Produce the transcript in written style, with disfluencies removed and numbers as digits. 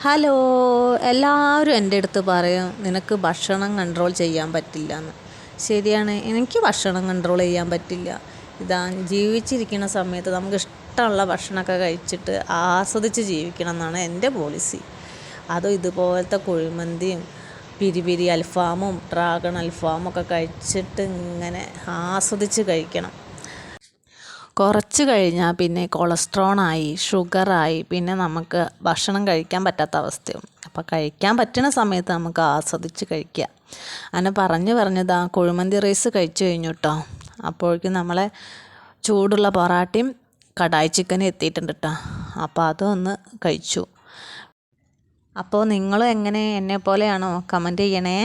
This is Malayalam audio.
ഹലോ, എല്ലാവരും എൻ്റെ അടുത്ത് പറയും നിനക്ക് ഭക്ഷണം കൺട്രോൾ ചെയ്യാൻ പറ്റില്ല എന്ന്. ശരിയാണ്, എനിക്ക് ഭക്ഷണം കൺട്രോൾ ചെയ്യാൻ പറ്റില്ല. ഇതാ ജീവിച്ചിരിക്കുന്ന സമയത്ത് നമുക്ക് ഇഷ്ടമുള്ള ഭക്ഷണമൊക്കെ കഴിച്ചിട്ട് ആസ്വദിച്ച് ജീവിക്കണം എന്നാണ് എൻ്റെ പോളിസി. അതും ഇതുപോലത്തെ കുഴിമന്തിയും പിരി പിരി അൽഫാമും ഡ്രാഗൺ അൽഫാമും ഒക്കെ കഴിച്ചിട്ട് ഇങ്ങനെ ആസ്വദിച്ച് കഴിക്കണം. കുറച്ച് കഴിഞ്ഞാൽ പിന്നെ കൊളസ്ട്രോളായി, ഷുഗറായി, പിന്നെ നമുക്ക് ഭക്ഷണം കഴിക്കാൻ പറ്റാത്ത അവസ്ഥയും. അപ്പോൾ കഴിക്കാൻ പറ്റുന്ന സമയത്ത് നമുക്ക് ആസ്വദിച്ച് കഴിക്കുക. അങ്ങനെ പറഞ്ഞതാ കുഴിമന്തി റൈസ് കഴിച്ചു കഴിഞ്ഞു കേട്ടോ. അപ്പോഴേക്കും നമ്മളെ ചൂടുള്ള പൊറാട്ടയും കടായി ചിക്കനും എത്തിയിട്ടുണ്ട് കേട്ടോ. അപ്പോൾ അതൊന്ന് കഴിച്ചു. അപ്പോൾ നിങ്ങളും എങ്ങനെ എന്നെ പോലെയാണോ? കമൻറ്റ് ചെയ്യണേ.